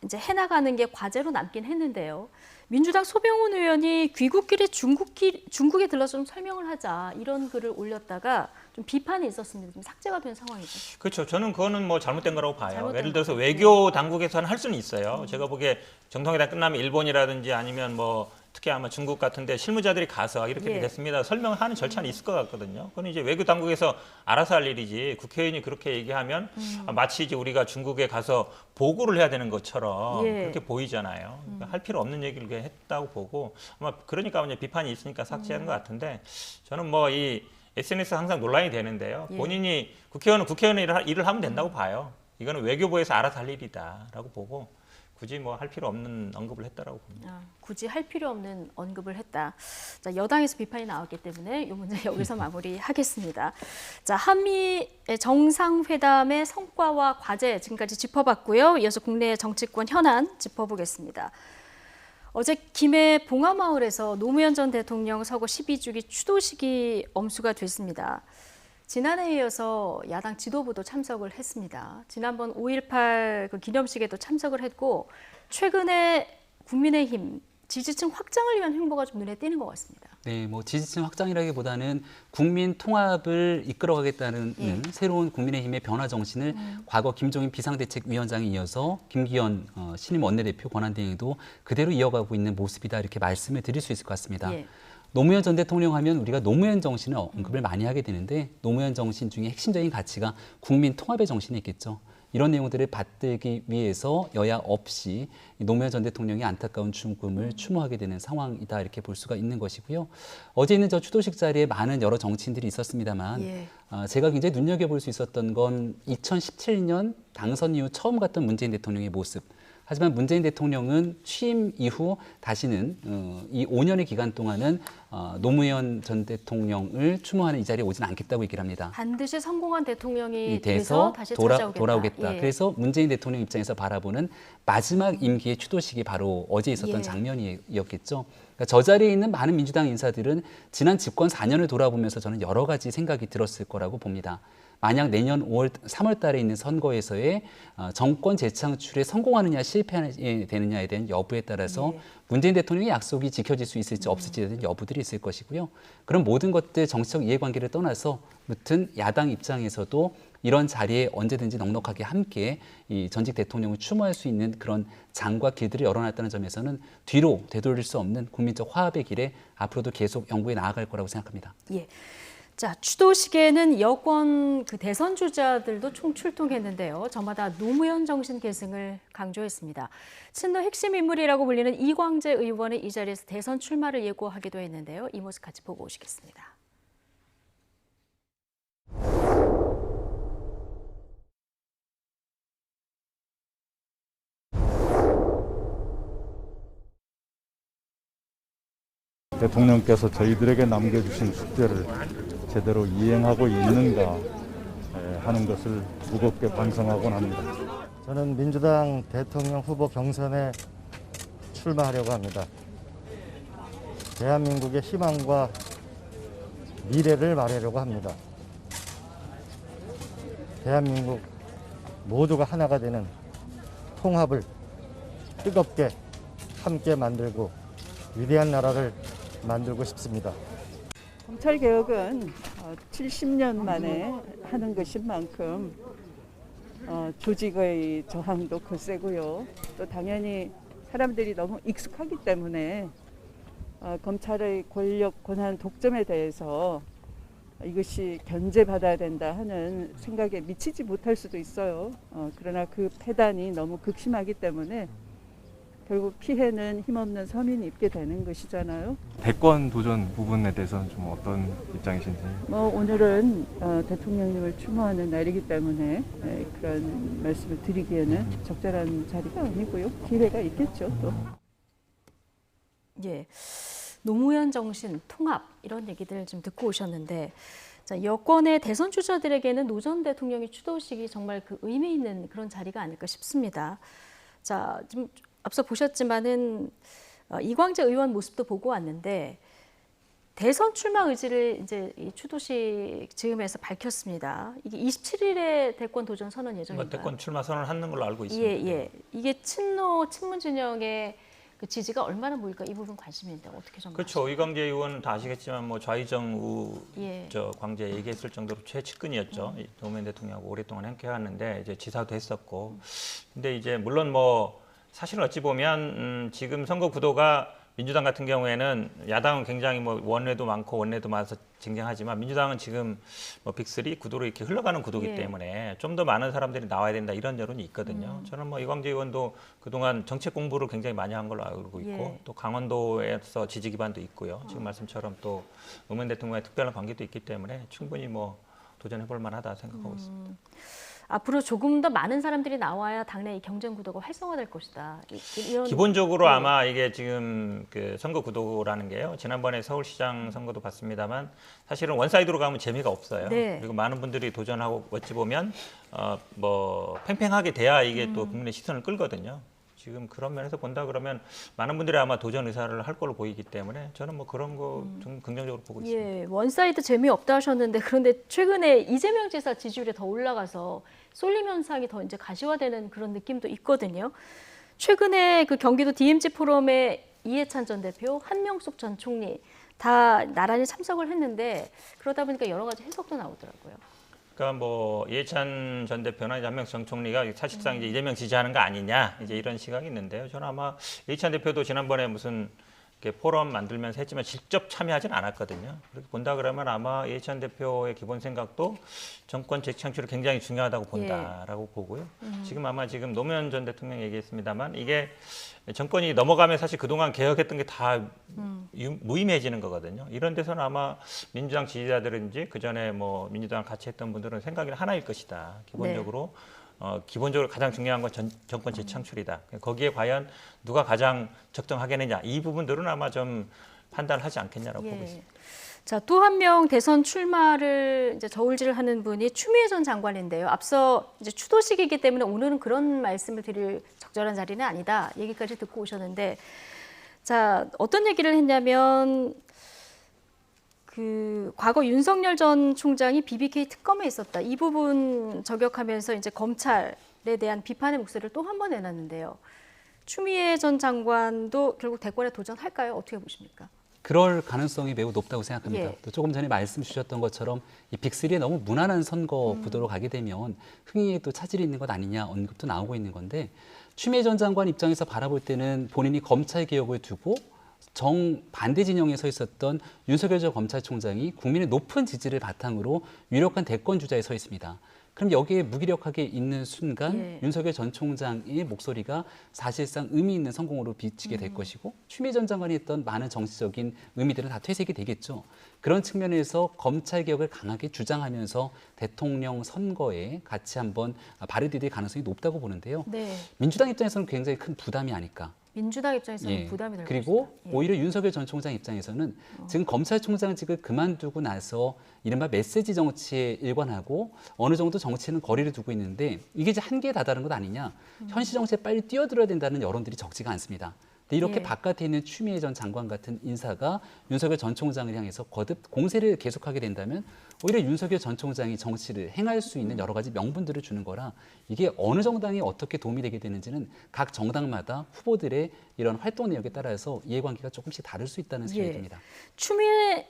이제 해나가는 게 과제로 남긴 했는데요. 민주당 소병훈 의원이 귀국길에 중국에 들러서 좀 설명을 하자 이런 글을 올렸다가 좀 비판이 있었습니다. 좀 삭제가 된 상황이죠. 그렇죠. 저는 그거는 뭐 잘못된 거라고 봐요. 잘못된 예를 들어서 거. 외교 당국에서는 할 수는 있어요. 제가 보기에 정상회담 끝나면 일본이라든지 아니면 뭐 특히 아마 중국 같은데 실무자들이 가서 이렇게 예. 됐습니다. 설명을 하는 절차는 있을 것 같거든요. 그건 이제 외교 당국에서 알아서 할 일이지 국회의원이 그렇게 얘기하면 마치 이제 우리가 중국에 가서 보고를 해야 되는 것처럼 예. 그렇게 보이잖아요. 그러니까 할 필요 없는 얘기를 그냥 했다고 보고 아마 그러니까 이제 비판이 있으니까 삭제하는 것 같은데 저는 뭐 이 SNS 항상 논란이 되는데요. 예. 본인이 국회의원은 국회의원 일을 하면 된다고 봐요. 이거는 외교부에서 알아서 할 일이다라고 보고 굳이 뭐 할 필요 없는 언급을 했다라고 봅니다. 굳이 할 필요 없는 언급을 했다. 자, 여당에서 비판이 나왔기 때문에 이 문제 여기서 마무리하겠습니다. 자, 한미 정상회담의 성과와 과제 지금까지 짚어봤고요. 이어서 국내 정치권 현안 짚어보겠습니다. 어제 김해 봉화마을에서 노무현 전 대통령 서거 12주기 추도식이 엄수가 됐습니다. 지난해에 이어서 야당 지도부도 참석을 했습니다. 지난번 5.18 그 기념식에도 참석을 했고 최근에 국민의힘 지지층 확장을 위한 행보가 좀 눈에 띄는 것 같습니다. 네, 뭐 지지층 확장이라기보다는 국민 통합을 이끌어가겠다는 새로운 국민의힘의 변화 정신을 과거 김종인 비상대책위원장에 이어서 김기현 신임 원내대표 권한대행도 그대로 이어가고 있는 모습이다 이렇게 말씀을 드릴 수 있을 것 같습니다. 예. 노무현 전 대통령 하면 우리가 노무현 정신을 언급을 많이 하게 되는데 노무현 정신 중에 핵심적인 가치가 국민 통합의 정신이 있겠죠. 이런 내용들을 받들기 위해서 여야 없이 노무현 전 대통령의 안타까운 죽음을 추모하게 되는 상황이다 이렇게 볼 수가 있는 것이고요. 어제 있는 저 추도식 자리에 많은 여러 정치인들이 있었습니다만 예. 제가 굉장히 눈여겨볼 수 있었던 건 2017년 당선 이후 처음 갔던 문재인 대통령의 모습. 하지만 문재인 대통령은 취임 이후 다시는 이 5년의 기간 동안은 노무현 전 대통령을 추모하는 이 자리에 오진 않겠다고 얘기를 합니다. 반드시 성공한 대통령이 돼서 돼서 다시 찾아오겠다. 돌아오겠다. 예. 그래서 문재인 대통령 입장에서 바라보는 마지막 임기의 추도식이 바로 어제 있었던 예. 장면이었겠죠. 그러니까 저 자리에 있는 많은 민주당 인사들은 지난 집권 4년을 돌아보면서 저는 여러 가지 생각이 들었을 거라고 봅니다. 만약 내년 3월 달에 있는 선거에서의 정권 재창출에 성공하느냐 실패되느냐에 대한 여부에 따라서 예. 문재인 대통령의 약속이 지켜질 수 있을지 없을지에 대한 여부들이 있을 것이고요. 그런 모든 것들 정치적 이해관계를 떠나서 무튼 야당 입장에서도 이런 자리에 언제든지 넉넉하게 함께 이 전직 대통령을 추모할 수 있는 그런 장과 길들을 열어놨다는 점에서는 뒤로 되돌릴 수 없는 국민적 화합의 길에 앞으로도 계속 연구해 나아갈 거라고 생각합니다. 예. 자, 추도식에는 여권 그 대선 주자들도 총출동했는데요. 저마다 노무현 정신 계승을 강조했습니다. 친노 핵심 인물이라고 불리는 이광재 의원이 이 자리에서 대선 출마를 예고하기도 했는데요. 이 모습 같이 보고 오시겠습니다. 대통령께서 저희들에게 남겨주신 숙제를 제대로 이행하고 있는가 하는 것을 무겁게 반성하곤 합니다. 저는 민주당 대통령 후보 경선에 출마하려고 합니다. 대한민국의 희망과 미래를 말하려고 합니다. 대한민국 모두가 하나가 되는 통합을 뜨겁게 함께 만들고 위대한 나라를 만들고 싶습니다. 검찰개혁은 70년 만에 하는 것인 만큼 조직의 저항도 거세고요. 또 당연히 사람들이 너무 익숙하기 때문에 검찰의 권력, 권한, 독점에 대해서 이것이 견제받아야 된다 하는 생각에 미치지 못할 수도 있어요. 그러나 그 패단이 너무 극심하기 때문에 결국 피해는 힘없는 서민이 입게 되는 것이잖아요. 대권 도전 부분에 대해서는 좀 어떤 입장이신지? 오늘은 대통령님을 추모하는 날이기 때문에 그런 말씀을 드리기에는 적절한 자리가 아니고요. 기회가 있겠죠, 또. 예. 노무현 정신, 통합 이런 얘기들을 좀 듣고 오셨는데 자, 여권의 대선 주자들에게는 노 전 대통령의 추도식이 정말 그 의미 있는 그런 자리가 아닐까 싶습니다. 자, 좀 앞서 보셨지만은 이광재 의원 모습도 보고 왔는데 대선 출마 의지를 이제 이 추도식 즈음에서 밝혔습니다. 이게 27일에 대권 도전 선언 예정인가요? 대권 출마 선언하는 걸로 알고 있습니다. 예, 예. 이게 친문 진영의 그 지지가 얼마나 모일까 이 부분 관심인데 어떻게 좀 그렇죠. 이광재 의원은 다 아시겠지만 뭐 좌의정 우 예. 광재 얘기했을 정도로 최측근이었죠. 노무현 대통령하고 오랫동안 함께하는데 이제 지사도 했었고. 근데 이제 물론 뭐 사실은 어찌 보면 지금 선거 구도가 민주당 같은 경우에는 야당은 굉장히 뭐 원내도 많고 원내도 많아서 쟁쟁하지만 민주당은 지금 뭐 빅3 구도로 이렇게 흘러가는 구도이기 예. 때문에 좀 더 많은 사람들이 나와야 된다 이런 여론이 있거든요. 저는 뭐 이광재 의원도 그동안 정책 공부를 굉장히 많이 한 걸로 알고 있고 예. 또 강원도에서 지지 기반도 있고요. 지금 말씀처럼 또 노무현 대통령과의 특별한 관계도 있기 때문에 충분히 뭐 도전해 볼 만하다 생각하고 있습니다. 앞으로 조금 더 많은 사람들이 나와야 당내 이 경쟁 구도가 활성화될 것이다. 이런 기본적으로 네. 아마 이게 지금 그 선거 구도라는 게요. 지난번에 서울시장 선거도 봤습니다만 사실은 원사이드로 가면 재미가 없어요. 네. 그리고 많은 분들이 도전하고 어찌 보면 뭐 팽팽하게 돼야 이게 또 국민의 시선을 끌거든요. 지금 그런 면에서 본다 그러면 많은 분들이 아마 도전 의사를 할 걸로 보이기 때문에 저는 뭐 그런 거 좀 긍정적으로 보고 있습니다. 예, 원사이드 재미없다 하셨는데 그런데 최근에 이재명 지사 지지율이 더 올라가서 쏠림 현상이 더 이제 가시화되는 그런 느낌도 있거든요. 최근에 그 경기도 DMZ 포럼에 이해찬 전 대표, 한명숙 전 총리 다 나란히 참석을 했는데 그러다 보니까 여러 가지 해석도 나오더라고요. 그러니까 뭐 이해찬 전 대표나 한명숙 전 총리가 사실상 이제 이재명 지지하는 거 아니냐 이제 이런 시각이 있는데요. 저는 아마 이해찬 대표도 지난번에 무슨 이렇게 포럼 만들면서 했지만 직접 참여하진 않았거든요. 그렇게 본다 그러면 아마 이해찬 대표의 기본 생각도 정권 재창출이 굉장히 중요하다고 본다라고 보고요. 지금 아마 지금 노무현 전 대통령 얘기했습니다만 이게 정권이 넘어가면 사실 그동안 개혁했던 게 다 무의미해지는 거거든요. 이런 데서는 아마 민주당 지지자들인지 그 전에 뭐 민주당 같이 했던 분들은 생각이 하나일 것이다. 기본적으로. 기본적으로 가장 중요한 건 정권 재창출이다. 거기에 과연 누가 가장 적정하겠느냐 이 부분들은 아마 좀 판단하지 않겠냐라고 보고 있습니다. 자, 또 한 명 대선 출마를 이제 저울질하는 분이 추미애 전 장관인데요. 앞서 이제 추도식이기 때문에 오늘은 그런 말씀을 드릴 적절한 자리는 아니다. 얘기까지 듣고 오셨는데, 자, 어떤 얘기를 했냐면 그 과거 윤석열 전 총장이 BBK 특검에 있었다. 이 부분 저격하면서 이제 검찰에 대한 비판의 목소리를 또 한 번 내놨는데요. 추미애 전 장관도 결국 대권에 도전할까요? 어떻게 보십니까? 그럴 가능성이 매우 높다고 생각합니다. 예. 또 조금 전에 말씀 주셨던 것처럼 이 빅3의 너무 무난한 선거 구도로 가게 되면 흥행에 또 차질이 있는 것 아니냐 언급도 나오고 있는 건데 추미애 전 장관 입장에서 바라볼 때는 본인이 검찰 개혁을 두고 정반대 진영에 서 있었던 윤석열 전 검찰총장이 국민의 높은 지지를 바탕으로 유력한 대권 주자에 서 있습니다. 그럼 여기에 무기력하게 있는 순간 윤석열 전 총장의 목소리가 사실상 의미 있는 성공으로 비치게 될 것이고 추미애 전 장관이 했던 많은 정치적인 의미들은 다 퇴색이 되겠죠. 그런 측면에서 검찰 개혁을 강하게 주장하면서 대통령 선거에 같이 한번 발휘될 가능성이 높다고 보는데요. 네. 민주당 입장에서는 굉장히 큰 부담이 아닐까. 민주당 입장에서는 부담이 될 그리고 것이다. 오히려 윤석열 전 총장 입장에서는 지금 검찰총장직을 그만두고 나서 이른바 메시지 정치에 일관하고 어느 정도 정치는 거리를 두고 있는데 이게 이제 한계에 다다른 것 아니냐. 현실 정치에 빨리 뛰어들어야 된다는 여론들이 적지가 않습니다. 근데 이렇게 바깥에 있는 추미애 전 장관 같은 인사가 윤석열 전 총장을 향해서 거듭 공세를 계속하게 된다면 오히려 윤석열 전 총장이 정치를 행할 수 있는 여러 가지 명분들을 주는 거라 이게 어느 정당에 어떻게 도움이 되게 되는지는 각 정당마다 후보들의 이런 활동 내역에 따라서 이해관계가 조금씩 다를 수 있다는 생각이 듭니다. 추미애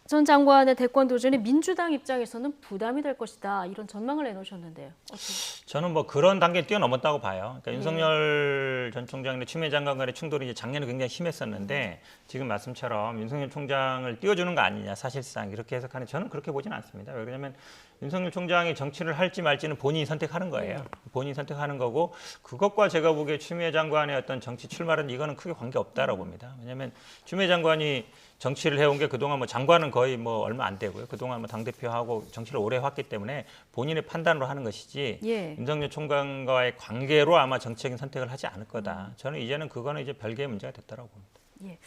전 장관의 대권 도전이 민주당 입장에서는 부담이 될 것이다. 이런 전망을 내놓으셨는데요. 어떻게? 저는 뭐 그런 단계를 뛰어넘었다고 봐요. 그러니까 윤석열 전 총장과 추미애 장관 간의 충돌이 이제 작년에 굉장히 심했었는데 지금 말씀처럼 윤석열 총장을 띄워주는 거 아니냐 사실상 이렇게 해석하는 저는 그렇게 보지는 않습니다. 왜냐하면 윤석열 총장이 정치를 할지 말지는 본인이 선택하는 거예요. 본인이 선택하는 거고 그것과 제가 보기에 추미애 장관의 어떤 정치 출마는 이거는 크게 관계없다라고 봅니다. 왜냐하면 추미애 장관이 정치를 해온 게 그동안 뭐 장관은 거의 뭐 얼마 안 되고요. 그동안 뭐 당대표하고 정치를 오래 해왔기 때문에 본인의 판단으로 하는 것이지 윤석열 총장과의 관계로 아마 정치적인 선택을 하지 않을 거다. 저는 이제는 그거는 이제 별개의 문제가 됐다라고 봅니다.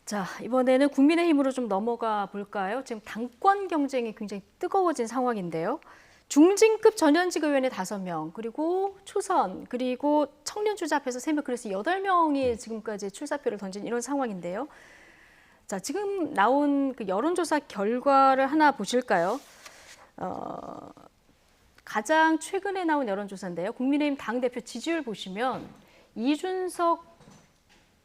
자, 이번에는 국민의힘으로 좀 넘어가 볼까요? 지금 당권 경쟁이 굉장히 뜨거워진 상황인데요. 중진급 전현직 의원이 5명, 그리고 초선, 그리고 청년 주자 앞에서 3명, 그래서 8명이 지금까지 출사표를 던진 이런 상황인데요. 자, 지금 나온 그 여론조사 결과를 하나 보실까요? 가장 최근에 나온 여론조사인데요. 국민의힘 당대표 지지율 보시면 이준석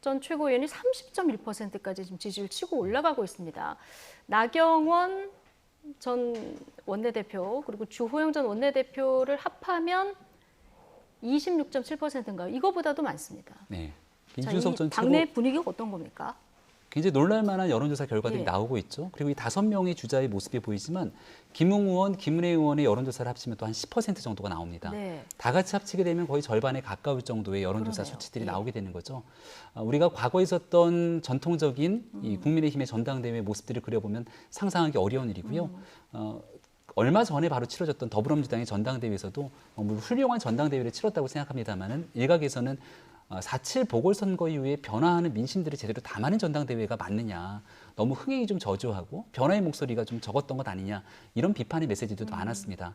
전 최고위원이 30.1%까지 지금 지지율 치고 올라가고 있습니다. 나경원 전 원내대표 그리고 주호영 전 원내대표를 합하면 26.7%인가요? 이거보다도 많습니다. 네. 자, 이준석 전 당내 분위기가 어떤 겁니까? 굉장히 놀랄만한 여론조사 결과들이 나오고 있죠. 그리고 이 5명의 주자의 모습이 보이지만 김웅 의원, 김은혜 의원의 여론조사를 합치면 또 한 10% 정도가 나옵니다. 다 같이 합치게 되면 거의 절반에 가까울 정도의 여론조사 수치들이 나오게 되는 거죠. 우리가 과거에 있었던 전통적인 이 국민의힘의 전당대회 모습들을 그려보면 상상하기 어려운 일이고요. 얼마 전에 바로 치러졌던 더불어민주당의 전당대회에서도 훌륭한 전당대회를 치렀다고 생각합니다만은 일각에서는 4.7 보궐선거 이후에 변화하는 민심들을 제대로 담아낸 전당대회가 맞느냐. 너무 흥행이 좀 저조하고 변화의 목소리가 좀 적었던 것 아니냐. 이런 비판의 메시지도 많았습니다.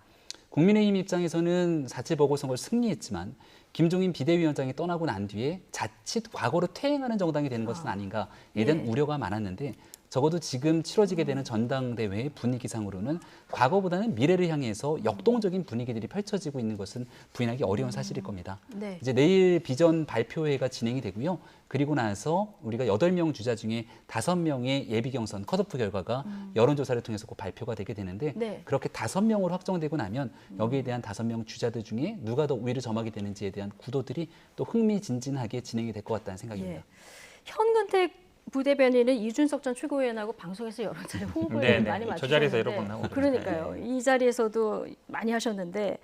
국민의힘 입장에서는 4.7 보궐선거를 승리했지만 김종인 비대위원장이 떠나고 난 뒤에 자칫 과거로 퇴행하는 정당이 되는 것은 아닌가에 대한 우려가 많았는데 적어도 지금 치러지게 되는 전당대회의 분위기상으로는 과거보다는 미래를 향해서 역동적인 분위기들이 펼쳐지고 있는 것은 부인하기 어려운 사실일 겁니다. 네. 이제 내일 비전 발표회가 진행이 되고요. 그리고 나서 우리가 8명 주자 중에 5명의 예비 경선 컷오프 결과가 여론조사를 통해서 곧 발표가 되게 되는데 네. 그렇게 5명으로 확정되고 나면 여기에 대한 5명 주자들 중에 누가 더 우위를 점하게 되는지에 대한 구도들이 또 흥미진진하게 진행이 될 것 같다는 생각입니다. 예. 현근택 부대변인은 이준석 전 최고위원하고 방송에서 여러 차례 홍보에 네, 많이 저 자리에서 맞추셨는데 여러 번 하고 그러니까요. 이 자리에서도 많이 하셨는데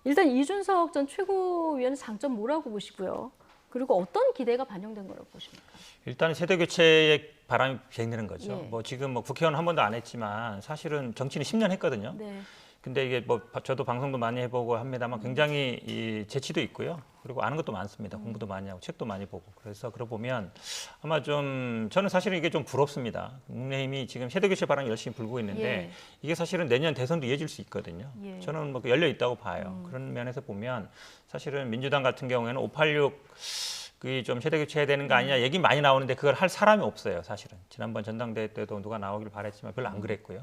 일단 이준석 전 최고위원의 장점 뭐라고 보시고요? 그리고 어떤 기대가 반영된 거라고 보십니까? 일단 세대 교체의 바람이 비행되는 거죠. 예. 뭐 지금 뭐 국회의원 한 번도 안 했지만 사실은 정치는 10년 했거든요. 네. 근데 이게 뭐 저도 방송도 많이 해보고 합니다만 굉장히 이 재치도 있고요. 그리고 아는 것도 많습니다. 공부도 많이 하고 책도 많이 보고. 그래서 그러고 보면 아마 좀 저는 사실은 이게 좀 부럽습니다. 국민의힘이 지금 세대교체 바람이 열심히 불고 있는데 예. 이게 사실은 내년 대선도 이어질 수 있거든요. 예. 저는 뭐 열려 있다고 봐요. 그런 면에서 보면 사실은 민주당 같은 경우에는 586 그게 좀 세대 교체해야 되는 거 아니냐 얘기 많이 나오는데 그걸 할 사람이 없어요, 사실은. 지난번 전당대회 때도 누가 나오길 바랬지만 별로 안 그랬고요.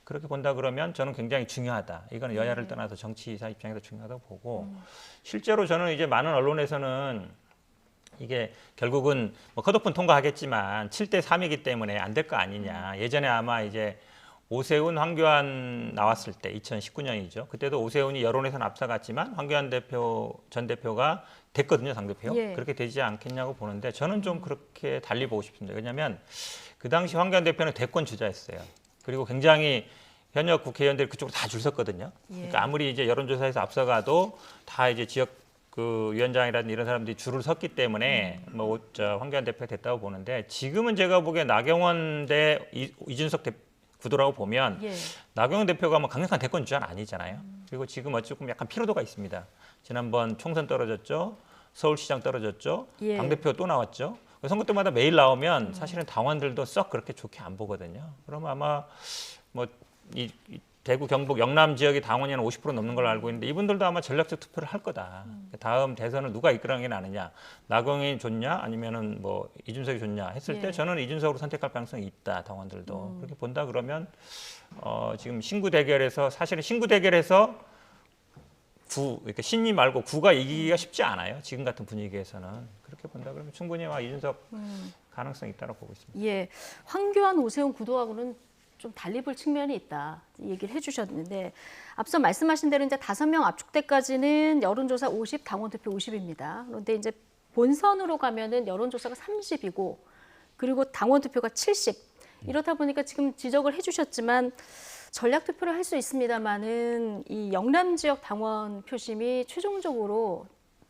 그렇게 본다 그러면 저는 굉장히 중요하다. 이거는 여야를 떠나서 정치사 입장에서 중요하다고 보고 실제로 저는 이제 많은 언론에서는 이게 결국은 뭐 컷오프는 통과하겠지만 7대 3이기 때문에 안 될 거 아니냐. 예전에 아마 이제 오세훈, 황교안 나왔을 때 2019년이죠. 그때도 오세훈이 여론에서는 앞서갔지만 황교안 전 대표가 됐거든요, 당대표. 예. 그렇게 되지 않겠냐고 보는데 저는 좀 그렇게 달리 보고 싶습니다. 왜냐하면 그 당시 황교안 대표는 대권 주자였어요. 그리고 굉장히 현역 국회의원들이 그쪽으로 다 줄 섰거든요. 예. 그러니까 아무리 이제 여론조사에서 앞서가도 다 이제 지역 그 위원장이라든지 이런 사람들이 줄을 섰기 때문에 뭐 황교안 대표가 됐다고 보는데 지금은 제가 보기에 나경원 대 이준석 구도라고 보면 예. 나경원 대표가 뭐 강력한 대권 주자는 아니잖아요. 그리고 지금 어쨌든 약간 피로도가 있습니다. 지난번 총선 떨어졌죠. 서울시장 떨어졌죠. 예. 당대표 또 나왔죠. 선거 때마다 매일 나오면 사실은 당원들도 썩 그렇게 좋게 안 보거든요. 그러면 아마 뭐 이 대구, 경북, 영남 지역의 당원이 한 50% 넘는 걸로 알고 있는데 이분들도 아마 전략적 투표를 할 거다. 다음 대선을 누가 이끌어가는 게 나느냐. 나경원이 좋냐 아니면은 뭐 이준석이 좋냐 했을 때 예. 저는 이준석으로 선택할 가능성이 있다. 당원들도. 그렇게 본다 그러면 지금 신구 대결에서 사실은 신구 대결에서 이렇게 신이 말고 구가 이기기가 쉽지 않아요. 지금 같은 분위기에서는. 그렇게 본다 그러면 충분히 이준석 가능성이 있다고 보고 있습니다. 예, 황교안, 오세훈 구도하고는 좀 달리 볼 측면이 있다 얘기를 해주셨는데 앞서 말씀하신 대로 이제 5명 압축대까지는 여론조사 50, 당원 투표 50입니다. 그런데 이제 본선으로 가면은 여론조사가 30이고 그리고 당원 투표가 70. 이렇다 보니까 지금 지적을 해주셨지만 전략 투표를 할 수 있습니다만은 이 영남 지역 당원 표심이 최종적으로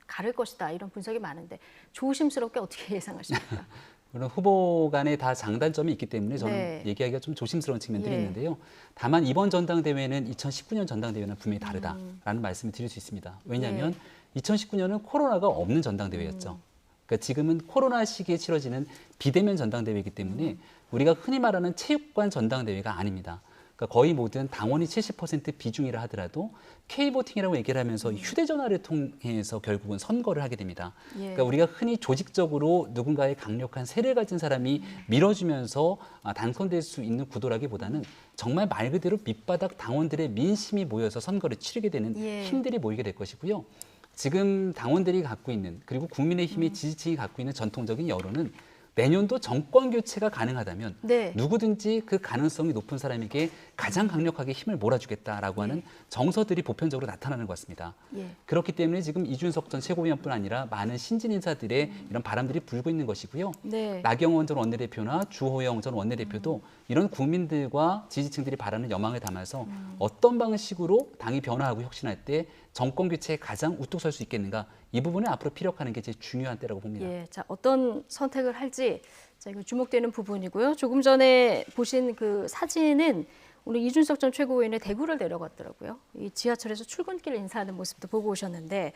가를 것이다 이런 분석이 많은데 조심스럽게 어떻게 예상하십니까? 물론 후보 간에 다 장단점이 있기 때문에 저는 네. 얘기하기가 좀 조심스러운 측면들이 예. 있는데요. 다만 이번 전당대회는 2019년 전당대회는 분명히 다르다라는 말씀을 드릴 수 있습니다. 왜냐하면 2019년은 코로나가 없는 전당대회였죠. 그러니까 지금은 코로나 시기에 치러지는 비대면 전당대회이기 때문에 우리가 흔히 말하는 체육관 전당대회가 아닙니다. 그러니까 거의 모든 당원이 70% 비중이라 하더라도 K보팅이라고 얘기를 하면서 휴대전화를 통해서 결국은 선거를 하게 됩니다. 예. 그러니까 우리가 흔히 조직적으로 누군가의 강력한 세를 가진 사람이 밀어주면서 당선될 수 있는 구도라기보다는 정말 말 그대로 밑바닥 당원들의 민심이 모여서 선거를 치르게 되는 예. 힘들이 모이게 될 것이고요. 지금 당원들이 갖고 있는 그리고 국민의힘의 지지층이 갖고 있는 전통적인 여론은 내년도 정권 교체가 가능하다면 네. 누구든지 그 가능성이 높은 사람에게 가장 강력하게 힘을 몰아주겠다라고 하는 정서들이 보편적으로 나타나는 것 같습니다. 예. 그렇기 때문에 지금 이준석 전 최고위원뿐 아니라 많은 신진 인사들의 이런 바람들이 불고 있는 것이고요. 네. 나경원 전 원내대표나 주호영 전 원내대표도 이런 국민들과 지지층들이 바라는 여망을 담아서 어떤 방식으로 당이 변화하고 혁신할 때 정권 교체에 가장 우뚝 설 수 있겠는가 이 부분을 앞으로 피력하는 게 제일 중요한 때라고 봅니다. 예, 자 어떤 선택을 할지 자, 이거 주목되는 부분이고요. 조금 전에 보신 그 사진은 오늘 이준석 전 최고위원의 대구를 내려갔더라고요. 이 지하철에서 출근길 인사하는 모습도 보고 오셨는데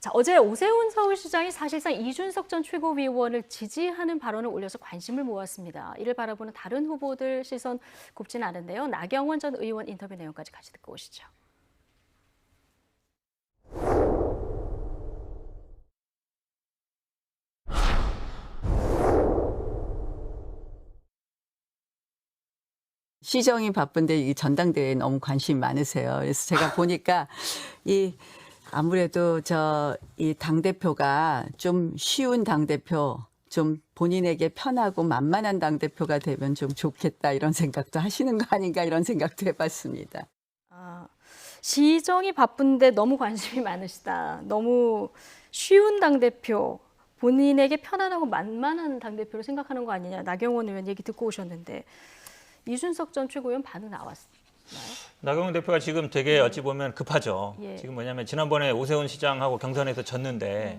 자 어제 오세훈 서울시장이 사실상 이준석 전 최고위원을 지지하는 발언을 올려서 관심을 모았습니다. 이를 바라보는 다른 후보들 시선 곱지는 않은데요. 나경원 전 의원 인터뷰 내용까지 같이 듣고 오시죠. 시정이 바쁜데 이 전당대회에 너무 관심이 많으세요. 그래서 제가 보니까 아무래도 이 당대표가 좀 쉬운 당대표, 좀 본인에게 편하고 만만한 당대표가 되면 좀 좋겠다 이런 생각도 하시는 거 아닌가 이런 생각도 해봤습니다. 시정이 바쁜데 너무 관심이 많으시다. 너무 쉬운 당대표, 본인에게 편안하고 만만한 당대표로 생각하는 거 아니냐. 나경원 의원 얘기 듣고 오셨는데 이준석 전 최고위원 반응 나왔나요? 나경원 대표가 지금 되게 어찌 보면 급하죠. 예. 지금 뭐냐면 지난번에 오세훈 시장하고 경선에서 졌는데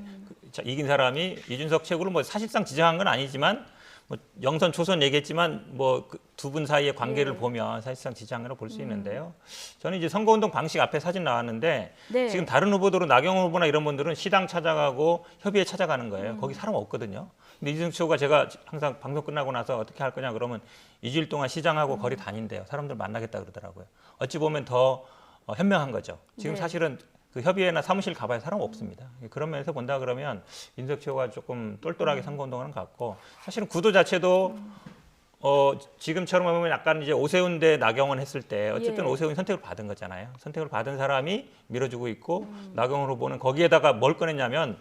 이긴 사람이 이준석 최고를 뭐 사실상 지정한 건 아니지만 뭐 영선 초선 얘기했지만 뭐 두 분 사이의 관계를 보면 사실상 지지한 거라고 볼 수 있는데요. 저는 이제 선거운동 방식 앞에 사진 나왔는데 네. 지금 다른 후보들은 나경원 후보나 이런 분들은 시당 찾아가고 협의회 찾아가는 거예요. 거기 사람 없거든요. 근데 이준석 최고가 제가 항상 방송 끝나고 나서 어떻게 할 거냐 그러면 2주일 동안 시장하고 거리 다닌대요. 사람들 만나겠다 그러더라고요. 어찌 보면 더 현명한 거죠. 지금 네. 사실은 그 협의회나 사무실 가봐야 사람 없습니다. 그런 면에서 본다 그러면 이준석 최고가 조금 똘똘하게 선거운동하는 것 같고 사실은 구도 자체도 지금처럼 보면 약간 이제 오세훈 대 나경원 했을 때 어쨌든 예. 오세훈이 선택을 받은 거잖아요. 선택을 받은 사람이 밀어주고 있고 나경원 후보는 거기에다가 뭘 꺼냈냐면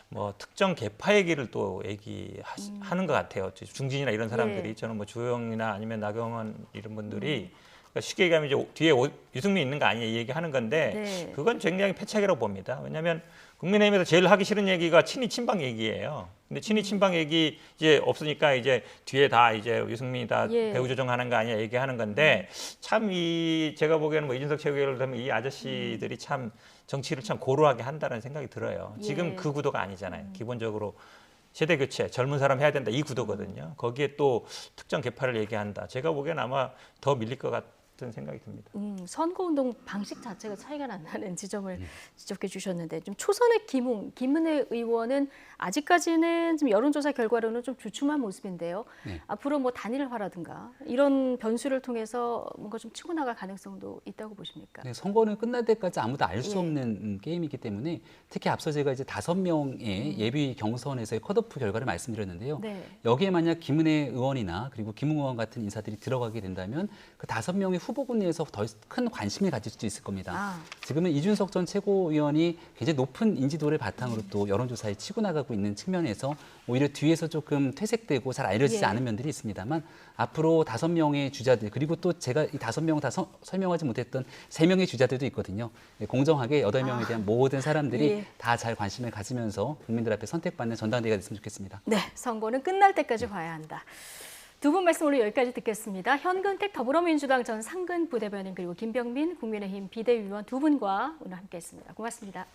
뭐 특정 계파 얘기를 또 얘기하는 것 같아요. 중진이나 이런 사람들이 예. 저는 뭐 주호영이나 아니면 나경원 이런 분들이 그러니까 쉽게 얘기하면 이제 뒤에 유승민 있는 거 아니냐 이 얘기하는 건데 네. 그건 굉장히 패착이라고 봅니다. 왜냐하면 국민의힘에서 제일 하기 싫은 얘기가 친이 친박 얘기예요. 근데 친이 친박 얘기 이제 없으니까 이제 뒤에 다 이제 유승민이 다 예. 배후 조정하는 거 아니야 얘기하는 건데 참 제가 보기에는 뭐 이준석 최고위원을 되면 이 아저씨들이 참 정치를 참 고루하게 한다는 생각이 들어요. 지금 예. 그 구도가 아니잖아요. 기본적으로 세대 교체, 젊은 사람 해야 된다 이 구도거든요. 거기에 또 특정 계파를 얘기한다. 제가 보기엔 아마 더 밀릴 것 같은 생각이 듭니다. 선거운동 방식 자체가 차이가 난다는 지점을 지적해 주셨는데 좀 초선의 김은혜 의원은 아직까지는 좀 여론조사 결과로는 좀 주춤한 모습인데요. 네. 앞으로 뭐 단일화라든가 이런 변수를 통해서 뭔가 좀 치고 나갈 가능성도 있다고 보십니까? 네, 선거는 끝날 때까지 아무도 알 수 예. 없는 게임이기 때문에 특히 앞서 제가 이제 5명의 예비 경선에서의 컷오프 결과를 말씀드렸는데요. 네. 여기에 만약 김은혜 의원이나 그리고 김웅 의원 같은 인사들이 들어가게 된다면 그 5명의 후보군 내에서 더 큰 관심을 가질 수도 있을 겁니다. 지금은 이준석 전 최고위원이 굉장히 높은 인지도를 바탕으로 또 여론조사에 치고 나가고 있는 측면에서 오히려 뒤에서 조금 퇴색되고 잘 알려지지 예. 않은 면들이 있습니다만 앞으로 5명의 주자들 그리고 또 제가 이 5명 다 설명하지 못했던 3명의 주자들도 있거든요. 공정하게 8명에 대한 모든 사람들이 예. 다 잘 관심을 가지면서 국민들 앞에 선택받는 전당대회가 됐으면 좋겠습니다. 네, 선거는 끝날 때까지 봐야 한다. 두 분 말씀 오늘 여기까지 듣겠습니다. 현근택 더불어민주당 전 상근 부대변인 그리고 김병민 국민의힘 비대위원 두 분과 오늘 함께했습니다. 고맙습니다.